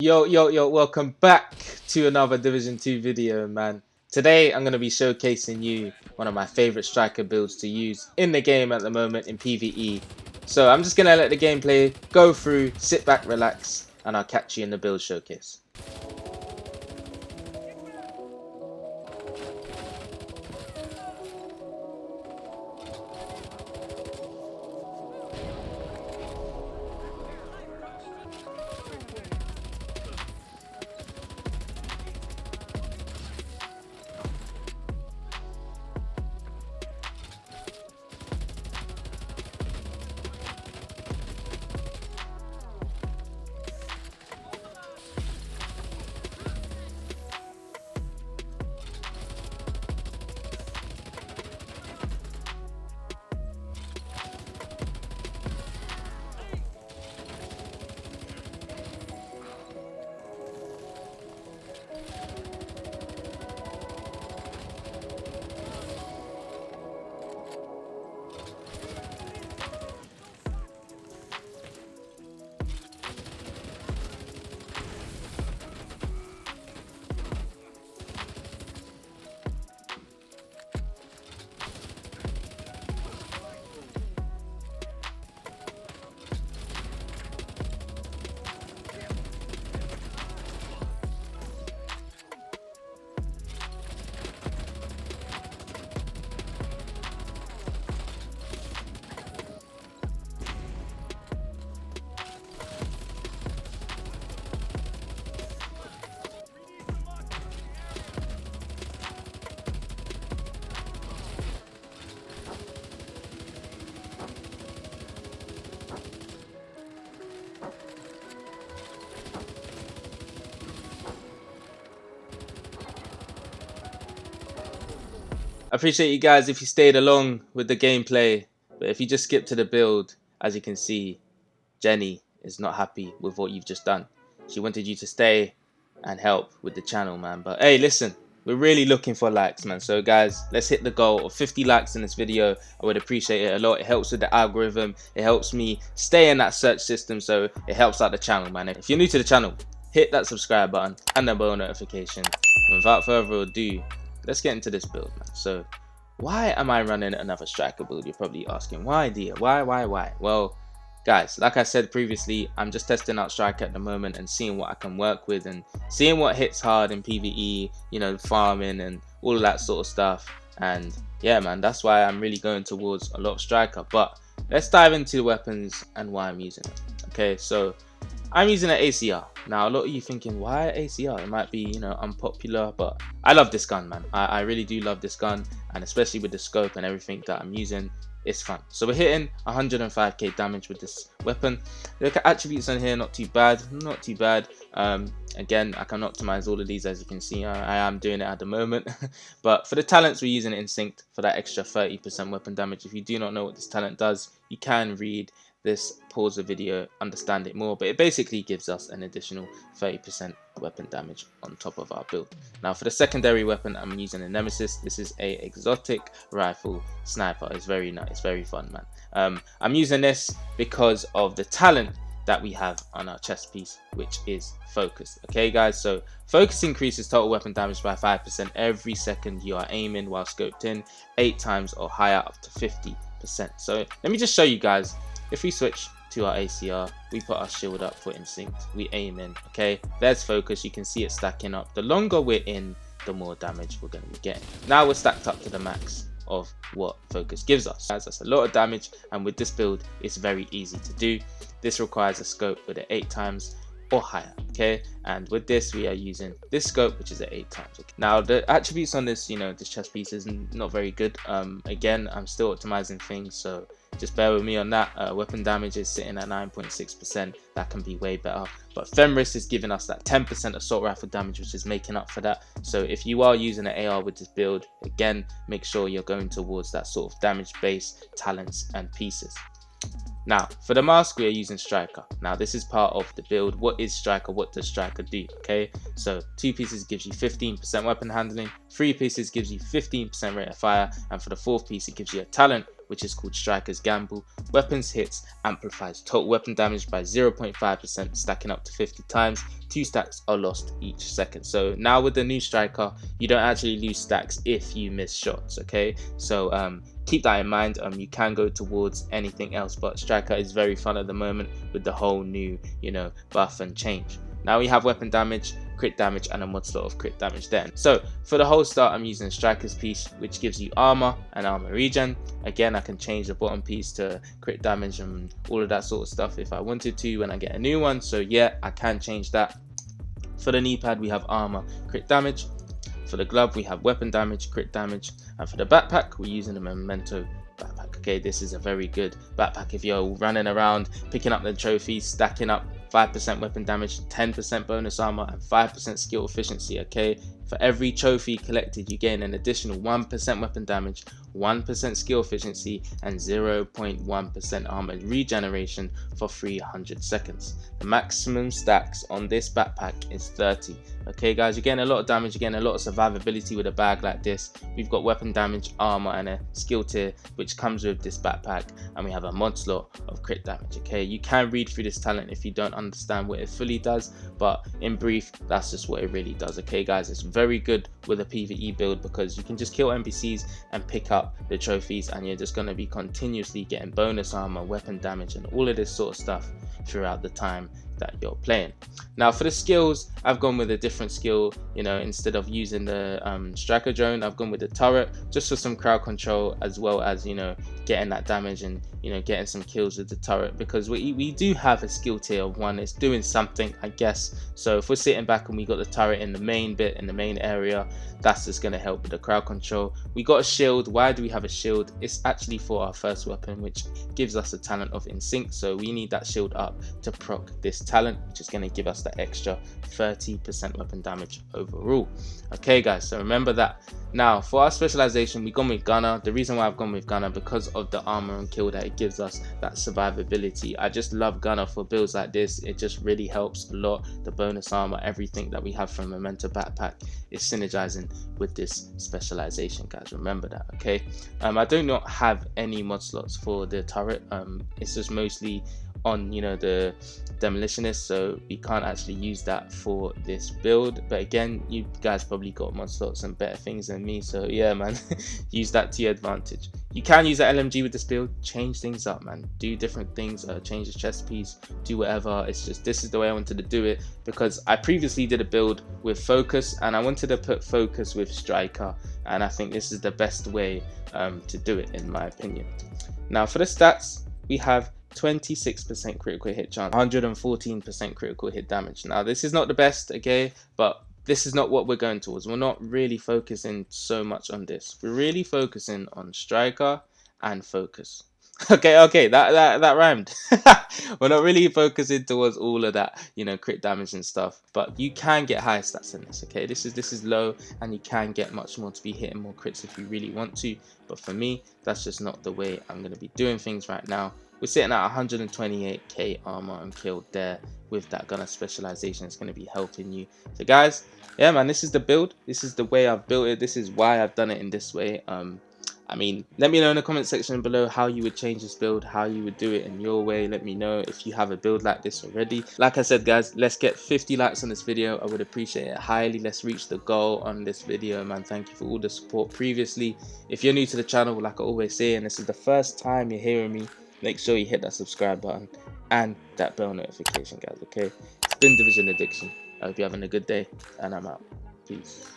Yo, welcome back to another Division 2 video, man. Today, I'm going to be showcasing you one of my favorite striker builds to use in the game at the moment in PVE. So I'm just going to let the gameplay go through, sit back, relax, and I'll catch you in the build showcase. I appreciate you guys if you stayed along with the gameplay, but if you just skip to the build, as you can see, Jenny is not happy with what you've just done. She wanted you to stay and help with the channel, man. But hey, listen, we're really looking for likes, man. So guys, let's hit the goal of 50 likes in this video. I would appreciate it a lot. It helps with the algorithm. It helps me stay in that search system, so it helps out the channel, man. If you're new to the channel, hit that subscribe button and the bell notification. And without further ado, let's get into this build, man. So why am I running another striker build? You're probably asking, why, dear? Why? Well, guys, like I said previously, I'm just testing out striker at the moment and seeing what I can work with and seeing what hits hard in PVE, you know, farming and all of that sort of stuff. And yeah, man, that's why I'm really going towards a lot of striker. But let's dive into the weapons and why I'm using it. Okay, so I'm using an ACR. Now, a lot of you thinking, why ACR? It might be, you know, unpopular, but I love this gun, man. I really do love this gun, and especially with the scope and everything that I'm using, it's fun. So we're hitting 105k damage with this weapon. Look at attributes on here, not too bad, not too bad. Again, I can optimize all of these, as you can see. I am doing it at the moment. But for the talents, we're using Instinct for that extra 30% weapon damage. If you do not know what this talent does, you can read this, pause the video, understand it more, but it basically gives us an additional 30% weapon damage on top of our build. Now for the secondary weapon, I'm using a Nemesis. This is a exotic rifle sniper. It's very nice, very fun, man. I'm using this because of the talent that we have on our chest piece, which is focus. Okay guys, so focus increases total weapon damage by 5% every second you are aiming while scoped in, 8 times or higher, up to 50%. So let me just show you guys. If we switch to our ACR, we put our shield up for Instinct, we aim in, okay? There's focus, you can see it stacking up. The longer we're in, the more damage we're going to be getting. Now we're stacked up to the max of what focus gives us. That's a lot of damage, and with this build, it's very easy to do. This requires a scope with an 8 times or higher, okay? And with this, we are using this scope, which is at 8 times. Okay? Now the attributes on this, you know, this chest piece is not very good. Again, I'm still optimizing things, so just bear with me on that. Weapon damage is sitting at 9.6%. That can be way better. But Femris is giving us that 10% assault rifle damage, which is making up for that. So if you are using an AR with this build, again, make sure you're going towards that sort of damage base, talents and pieces. Now, for the mask, we are using Striker. Now, this is part of the build. What is Striker? What does Striker do? Okay, so 2 pieces gives you 15% weapon handling, 3 pieces gives you 15% rate of fire, and for the 4th piece, it gives you a talent which is called Striker's Gamble. Weapons hits amplifies total weapon damage by 0.5%, stacking up to 50 times. 2 stacks are lost each second. So now with the new Striker, you don't actually lose stacks if you miss shots, okay? So keep that in mind. You can go towards anything else, but Striker is very fun at the moment with the whole new, buff and change. Now we have weapon damage, crit damage, and a mod slot of crit damage then. So for the whole start, I'm using Striker's piece, which gives you armor and armor regen. Again, I can change the bottom piece to crit damage and all of that sort of stuff if I wanted to when I get a new one. So yeah, I can change that. For the knee pad, we have armor, crit damage. For the glove, we have weapon damage, crit damage. And for the backpack, we're using the Memento backpack. Okay, this is a very good backpack if you're running around picking up the trophies, stacking up 5% weapon damage, 10% bonus armor, and 5% skill efficiency. Okay, for every trophy collected, you gain an additional 1% weapon damage, 1% skill efficiency, and 0.1% armor regeneration for 300 seconds. The maximum stacks on this backpack is 30. Okay guys, you're getting a lot of damage, you're getting a lot of survivability with a bag like this. We've got weapon damage, armor, and a skill tier which comes with this backpack, and we have a mod slot of crit damage. Okay, you can read through this talent if you don't understand what it fully does, but in brief, that's just what it really does. Okay guys, it's very good with a PvE build because you can just kill NPCs and pick up the trophies, and you're just going to be continuously getting bonus armor, weapon damage, and all of this sort of stuff throughout the time that you're playing. Now for the skills, I've gone with a different skill. Instead of using the striker drone, I've gone with the turret just for some crowd control, as well as getting that damage and getting some kills with the turret, because we do have a skill tier of 1. It's doing something, I guess. So if we're sitting back and we got the turret in the main bit, in the main area, that's just going to help with the crowd control. We got a shield. Why do we have a shield? It's actually for our first weapon, which gives us the talent of In Sync. So we need that shield up to proc this talent, which is going to give us that extra 30% weapon damage overall. Okay guys, so remember that. Now for our specialization, we've gone with Gunner. The reason why I've gone with Gunner, because of the armor and kill that it gives us, that survivability. I just love Gunner for builds like this. It just really helps a lot. The bonus armor, everything that we have from Memento backpack is synergizing with this specialization, guys. Remember that. Okay, I do not have any mod slots for the turret. It's just mostly on the demolitionist, so we can't actually use that for this build. But again, you guys probably got mod slots and better things than me, so yeah man, use that to your advantage. You can use the LMG with this build, change things up, man, do different things, change the chest piece, do whatever. It's just, this is the way I wanted to do it, because I previously did a build with focus and I wanted to put focus with striker, and I think this is the best way to do it, in my opinion. Now for the stats, we have 26% critical hit chance, 114% critical hit damage. Now this is not the best, okay, but this is not what we're going towards. We're not really focusing so much on this. We're really focusing on striker and focus. Okay, that rhymed. We're not really focusing towards all of that, crit damage and stuff, but you can get high stats in this. Okay, this is low, and you can get much more to be hitting more crits if you really want to, but for me, that's just not the way I'm going to be doing things right now. We're sitting at 128k armor and killed there with that gunner specialization. It's going to be helping you. So guys, yeah man, this is the build. This is the way I've built it. This is why I've done it in this way. I mean, let me know in the comment section below how you would change this build, how you would do it in your way. Let me know if you have a build like this already. Like I said guys, let's get 50 likes on this video. I would appreciate it highly. Let's reach the goal on this video, man. Thank you for all the support previously. If you're new to the channel, like I always say, and this is the first time you're hearing me, make sure you hit that subscribe button and that bell notification, guys. Okay, it's been Division Addiction. I hope you're having a good day, and I'm out. Peace.